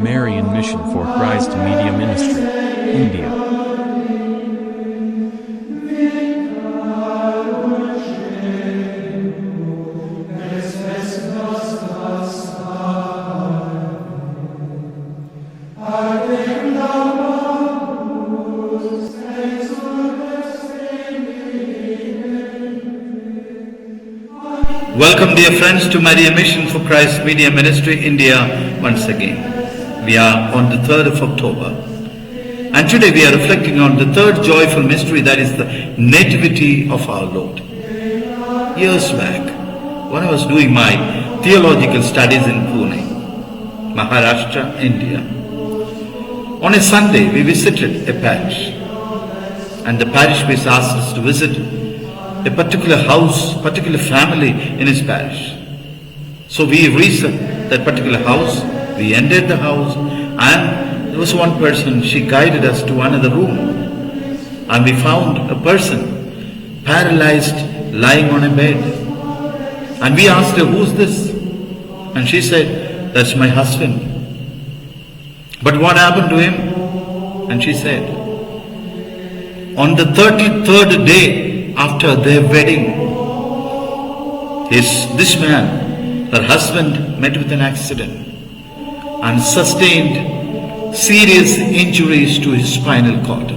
Marian Mission for Christ Media Ministry, India. Welcome, dear friends, to Marian Mission for Christ Media Ministry, India once again. We are on the 3rd of October, and today we are reflecting on the third joyful mystery, that is the Nativity of our Lord. Years back, when I was doing my theological studies in Pune, Maharashtra, India, on a Sunday we visited a parish, and the parish priest asked us to visit a particular house, particular family in his parish. So we reached that particular house, we entered the house, and there was one person, she guided us to another room, and we found a person paralyzed lying on a bed. And we asked her, "Who's this?" And she said, "That's my husband." "But what happened to him?" And she said, on the 33rd day after their wedding, this man, her husband, met with an accident and sustained serious injuries to his spinal cord,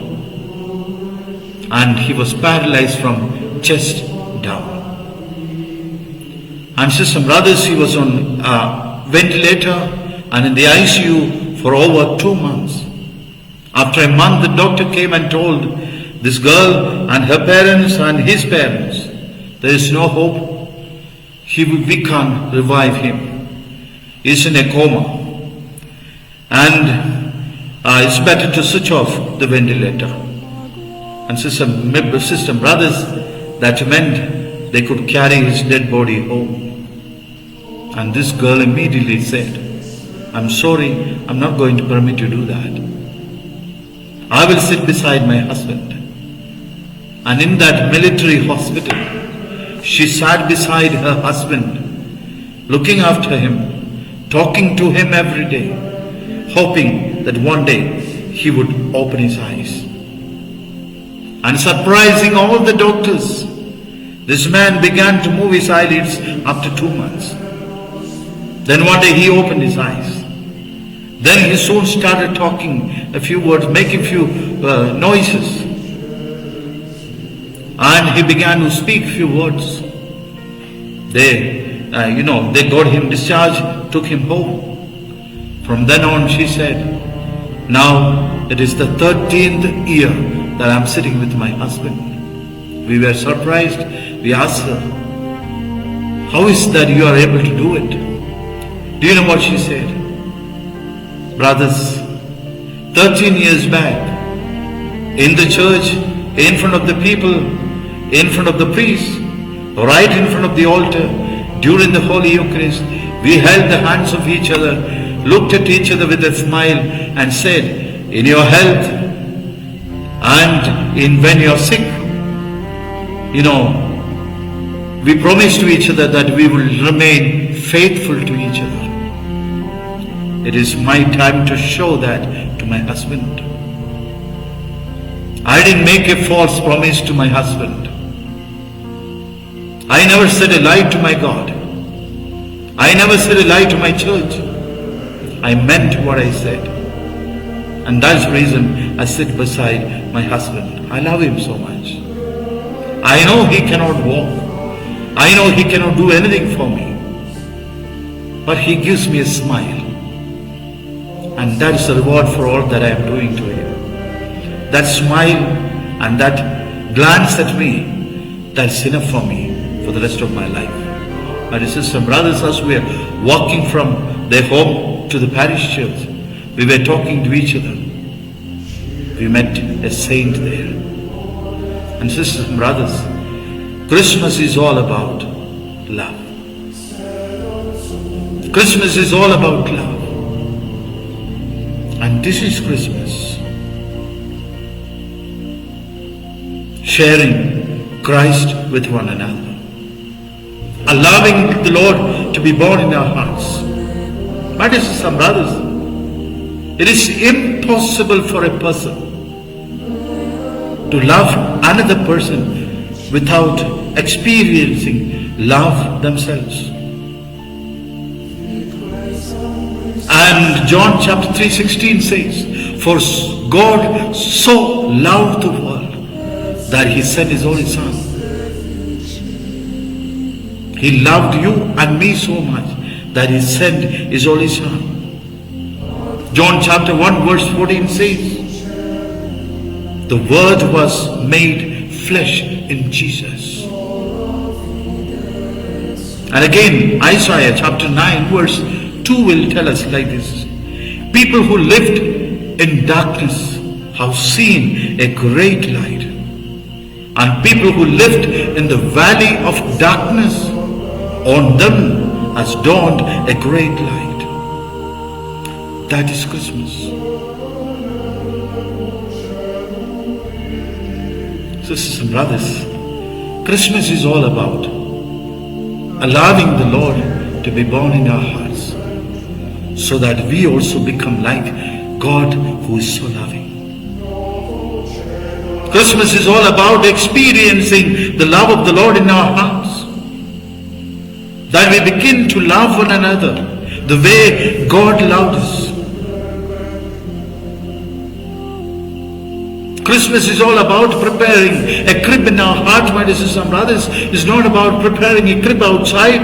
and he was paralyzed from chest down. And sisters and brothers, he was on a ventilator and in the ICU for over 2 months. After a month, the doctor came and told this girl and her parents and his parents, there is no hope. We can't revive him. He's in a coma. And it's better to switch off the ventilator. And sister and brothers, that meant they could carry his dead body home. And this girl immediately said, "I'm sorry, I'm not going to permit you to do that. I will sit beside my husband." And in that military hospital, she sat beside her husband, looking after him, talking to him every day, hoping that one day he would open his eyes. And surprising all the doctors, this man began to move his eyelids after 2 months. Then one day he opened his eyes. Then he soon started talking a few words, making few noises. And he began to speak few words. They got him discharged, took him home. From then on, she said, "Now it is the 13th year that I'm sitting with my husband." We were surprised. We asked her, "How is that you are able to do it?" Do you know what she said? "Brothers, 13 years back, in the church, in front of the people, in front of the priest, right in front of the altar, during the Holy Eucharist, we held the hands of each other, looked at each other with a smile and said, 'In your health and when you're sick, we promise to each other that we will remain faithful to each other.' It is my time to show that to my husband. I didn't make a false promise to my husband. I never said a lie to my God. I never said a lie to my church. I meant what I said. And that's the reason I sit beside my husband. I love him so much. I know he cannot walk. I know he cannot do anything for me. But he gives me a smile. And that is the reward for all that I am doing to him. That smile and that glance at me, that's enough for me for the rest of my life. My sisters and brothers, as we are walking from their home to the parish church, we were talking to each other. We met a saint there. And sisters and brothers, Christmas is all about love. Christmas is all about love. And this is Christmas. Sharing Christ with one another. Allowing the Lord to be born in our hearts. My dear sisters and brothers, it is impossible for a person to love another person without experiencing love themselves. And John chapter 3:16 says, "For God so loved the world that He sent His only Son." He loved you and me so much that He sent His only Son. John chapter 1 verse 14 says, "The Word was made flesh in Jesus." And again, Isaiah chapter 9 verse 2 will tell us like this: "People who lived in darkness have seen a great light, and people who lived in the valley of darkness, on them has dawned a great light." That is Christmas. Sisters and brothers, Christmas is all about allowing the Lord to be born in our hearts, so that we also become like God, who is so loving. Christmas is all about experiencing the love of the Lord in our hearts, that we begin to love one another the way God loved us. Christmas is all about preparing a crib in our heart, my dear sisters and brothers. It's not about preparing a crib outside,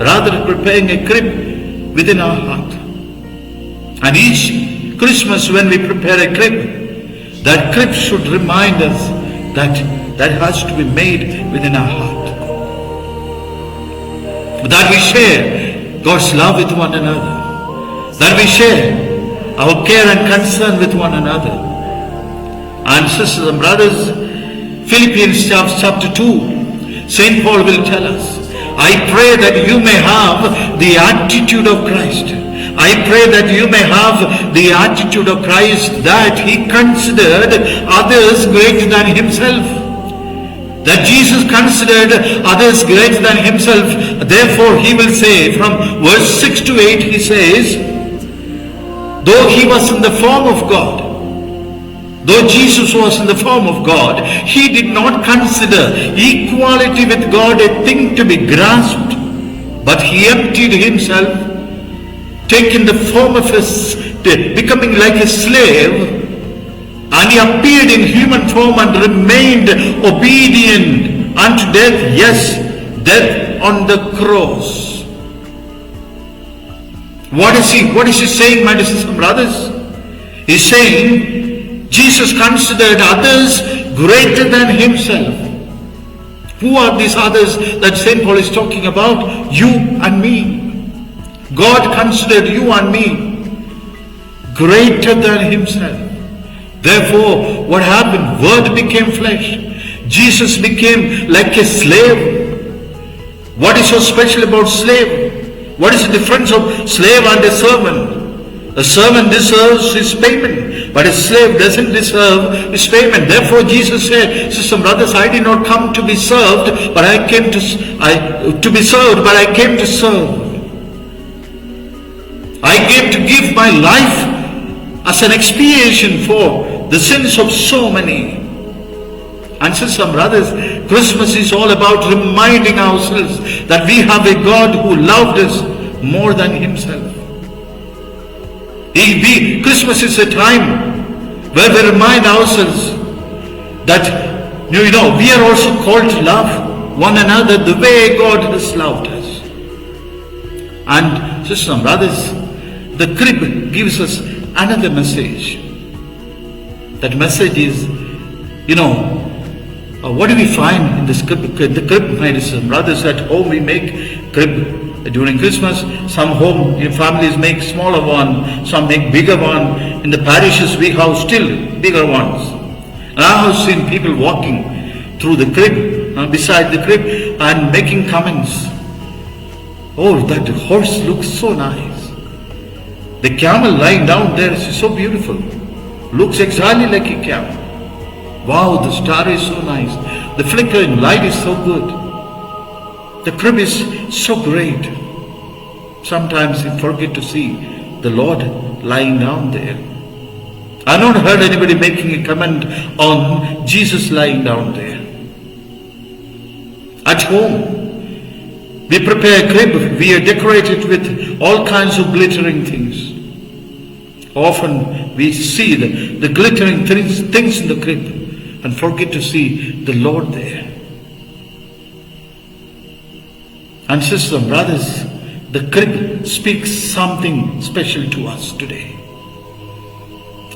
rather preparing a crib within our heart. And each Christmas when we prepare a crib, that crib should remind us that has to be made within our heart. That we share God's love with one another. That we share our care and concern with one another. And sisters and brothers, Philippians chapter 2, St. Paul will tell us, "I pray that you may have the attitude of Christ." I pray that you may have the attitude of Christ, that He considered others greater than Himself. That Jesus considered others greater than Himself. Therefore He will say, from verse 6 to 8, He says, though He was in the form of God, though Jesus was in the form of God, He did not consider equality with God a thing to be grasped, but He emptied Himself, taking the form of becoming like a slave, and He appeared in human form and remained obedient unto death, yes, death on the cross. What is He saying, my sisters and brothers? He's saying Jesus considered others greater than Himself. Who are these others that St. Paul is talking about? You and me. God considered you and me greater than Himself. Therefore, what happened? Word became flesh. Jesus became like a slave. What is so special about slave? What is the difference of slave and a servant? A servant deserves his payment, but a slave doesn't deserve his payment. Therefore, Jesus said, "Sisters and brothers, I did not come to be served, but I came to be served, but I came to serve. I came to give my life as an expiation for the sins of so many." And sisters and brothers, Christmas is all about reminding ourselves that we have a God who loved us more than Himself. Christmas is a time where we remind ourselves that we are also called to love one another the way God has loved us. And sisters and brothers, the crib gives us another message. That message is, what do we find in this crib? The crib, my sisters and brothers, at home we make crib during Christmas. Some families make smaller one, some make bigger one. In the parishes we have still bigger ones. And I have seen people walking through the crib, beside the crib, and making comments. "Oh, that horse looks so nice. The camel lying down there is so beautiful. Looks exactly like a camel. Wow, the star is so nice. The flickering light is so good. The crib is so great." Sometimes we forget to see the Lord lying down there. I've not heard anybody making a comment on Jesus lying down there. At home, we prepare a crib, we decorate it with all kinds of glittering things. Often we see the glittering things in the crib and forget to see the Lord there. And sisters and brothers, the crib speaks something special to us today.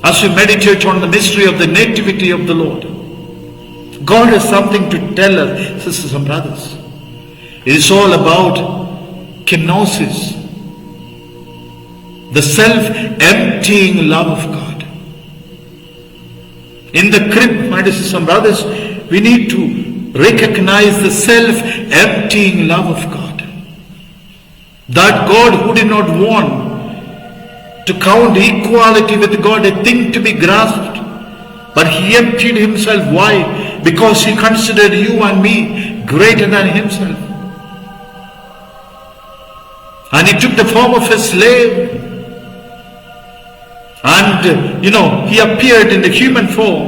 As we meditate on the mystery of the Nativity of the Lord, God has something to tell us, sisters and brothers. It is all about kenosis, the self-emptying love of God. In the crib, my dear sisters and brothers, we need to recognize the self-emptying love of God. That God who did not want to count equality with God a thing to be grasped, but He emptied Himself. Why? Because He considered you and me greater than Himself. And He took the form of a slave. And, He appeared in the human form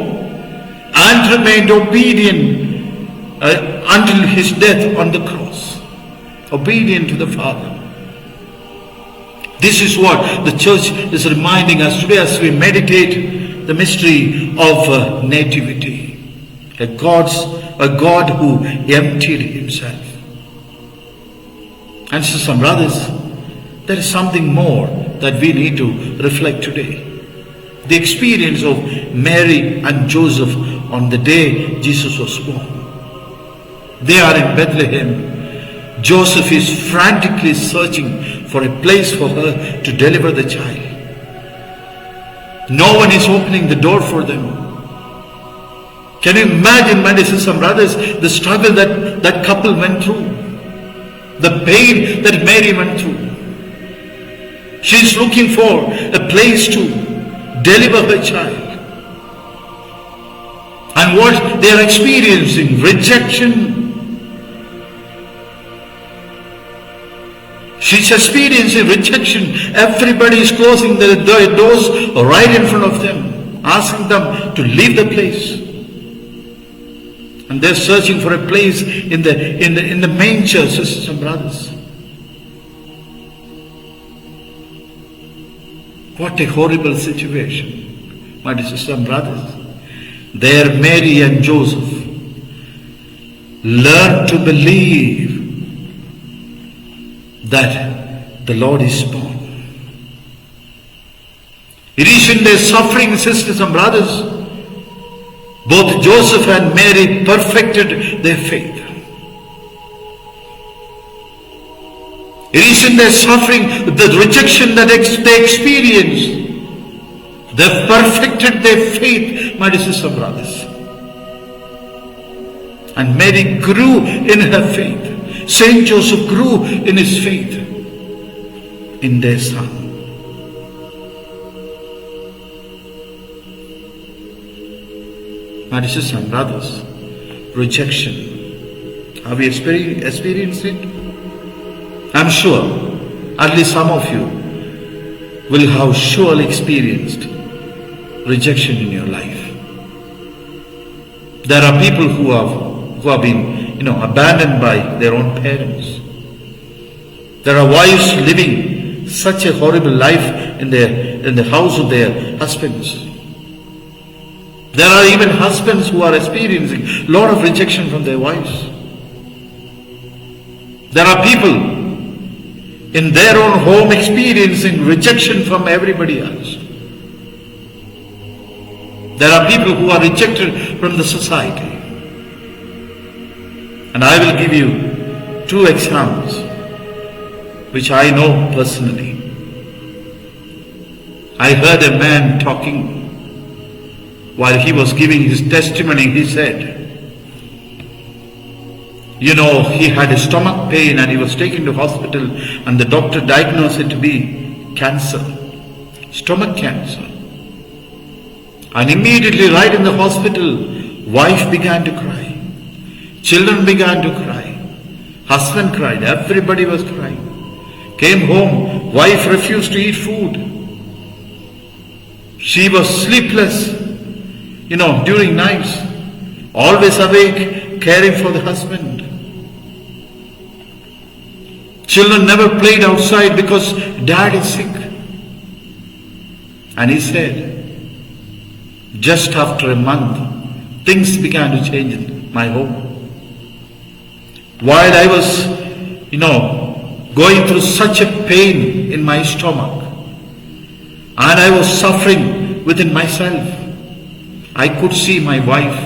and remained obedient until His death on the cross. Obedient to the Father. This is what the church is reminding us today as we meditate the mystery of Nativity. A God who emptied Himself. And sisters and brothers, there is something more that we need to reflect today. The experience of Mary and Joseph on the day Jesus was born. They are in Bethlehem. Joseph is frantically searching for a place for her to deliver the child. No one is opening the door for them. Can you imagine, my sisters and brothers, the struggle that couple went through? The pain that Mary went through. She's looking for a place to deliver her child. And what they are experiencing, rejection. She's experiencing rejection. Everybody is closing their doors right in front of them, asking them to leave the place. And they're searching for a place in the manger, sisters and brothers. What a horrible situation, my dear sisters and brothers. There Mary and Joseph learn to believe that the Lord is born. It is in their suffering, sisters and brothers, both Joseph and Mary perfected their faith. It is in their suffering, the rejection that they experienced, they perfected their faith, my dear sisters and brothers. And Mary grew in her faith. Saint Joseph grew in his faith in their son. My dear sisters and brothers, rejection. Have you experienced it? I'm sure at least some of you will have surely experienced rejection in your life. There are people who have been abandoned by their own parents. There are wives living such a horrible life in the house of their husbands. There are even husbands who are experiencing a lot of rejection from their wives. There are people in their own home experiencing rejection from everybody else. There are people who are rejected from the society. And I will give you 2 examples which I know personally. I heard a man talking while he was giving his testimony. He said, he had a stomach pain and he was taken to hospital and the doctor diagnosed it to be cancer, stomach cancer. And immediately right in the hospital, wife began to cry. Children began to cry. Husband cried. Everybody was crying. Came home, Wife refused to eat food. She was sleepless, during nights, always awake, caring for the husband. Children never played outside because dad is sick. And he said, just after a month, things began to change in my home. While I was, going through such a pain in my stomach, and I was suffering within myself, I could see my wife,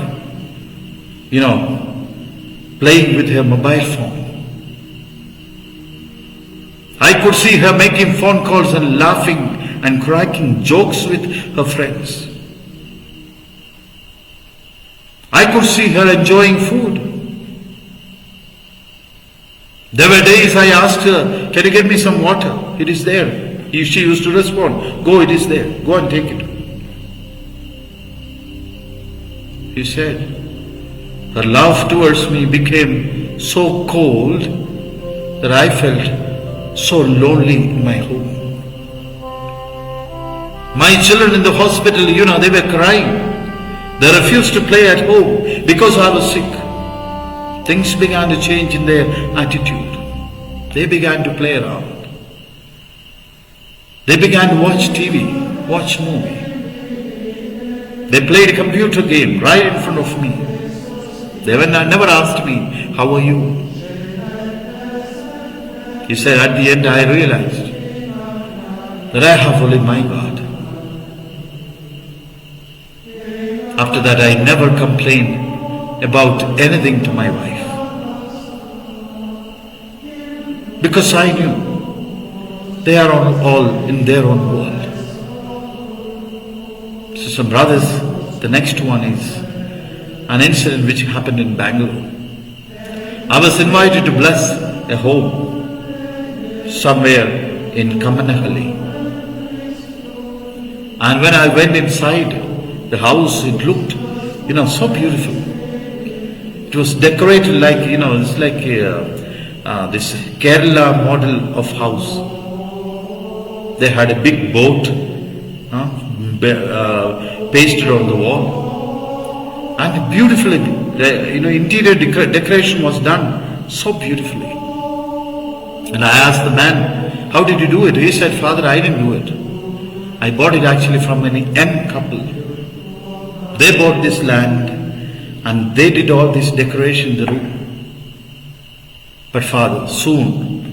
playing with her mobile phone. I could see her making phone calls and laughing and cracking jokes with her friends. I could see her enjoying food. There were days I asked her, can you get me some water? It is there. She used to respond, go, it is there. Go and take it. He said, her love towards me became so cold that I felt so lonely in my home. My children in the hospital, they were crying. They refused to play at home because I was sick. Things began to change in their attitude. They began to play around. They began to watch TV, watch movie. They played a computer game right in front of me. They never asked me, how are you? He said, at the end I realized that I have only my God. After that I never complained about anything to my wife. Because I knew they are all in their own world. So some brothers, the next one is an incident which happened in Bangalore. I was invited to bless a home somewhere in Kamanahalli. And when I went inside the house, it looked, so beautiful. It was decorated like, it's like this Kerala model of house. They had a big boat pasted on the wall. And beautifully, interior decoration was done so beautifully. And I asked the man, how did you do it? He said, Father, I didn't do it. I bought it actually from an young couple. They bought this land and they did all this decoration in the room. But Father, soon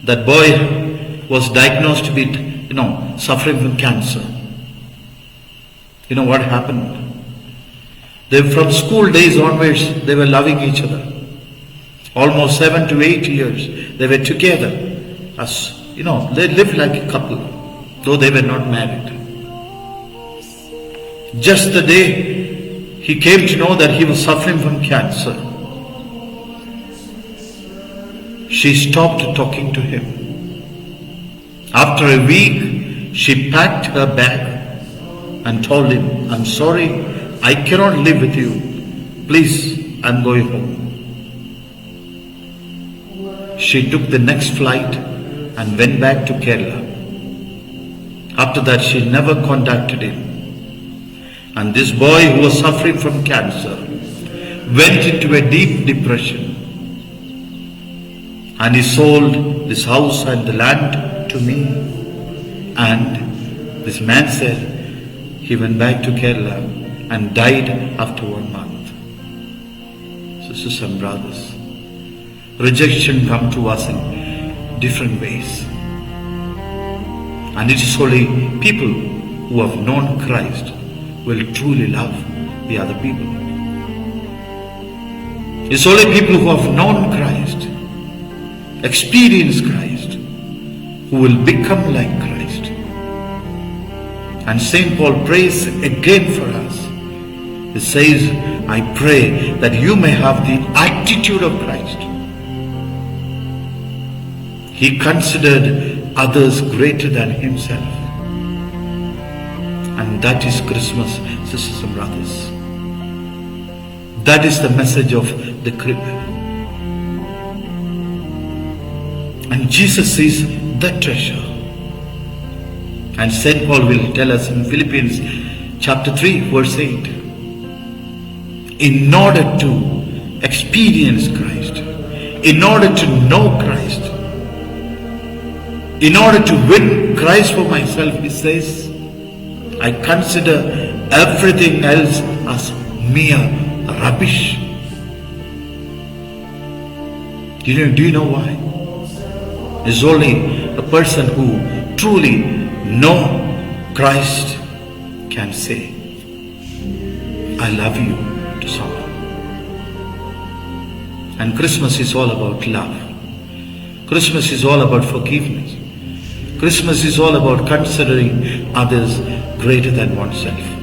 that boy was diagnosed with, suffering from cancer. You know what happened? From school days onwards, they were loving each other. Almost 7 to 8 years, they were together. As they lived like a couple, though they were not married. Just the day he came to know that he was suffering from cancer, she stopped talking to him. After a week, she packed her bag and told him, I'm sorry, I cannot live with you. Please, I'm going home. She took the next flight and went back to Kerala. After that, she never contacted him. And this boy who was suffering from cancer went into a deep depression. And he sold this house and the land to me. And this man said he went back to Kerala and died after 1 month. Sisters and brothers, rejection comes to us in different ways. And it is only people who have known Christ will truly love the other people. It's only people who have known Christ, experienced Christ, who will become like Christ. And St. Paul prays again for us. He says, I pray that you may have the attitude of Christ. He considered others greater than himself. And that is Christmas, sisters and brothers. That is the message of the crib. And Jesus is the treasure. And St. Paul will tell us in Philippians chapter 3 verse 8, in order to experience Christ, in order to know Christ, in order to win Christ for myself, he says, I consider everything else as mere rubbish. Do you know why? It's only a person who truly know Christ can say, I love you to someone. And Christmas is all about love. Christmas is all about forgiveness. Christmas is all about considering others greater than oneself.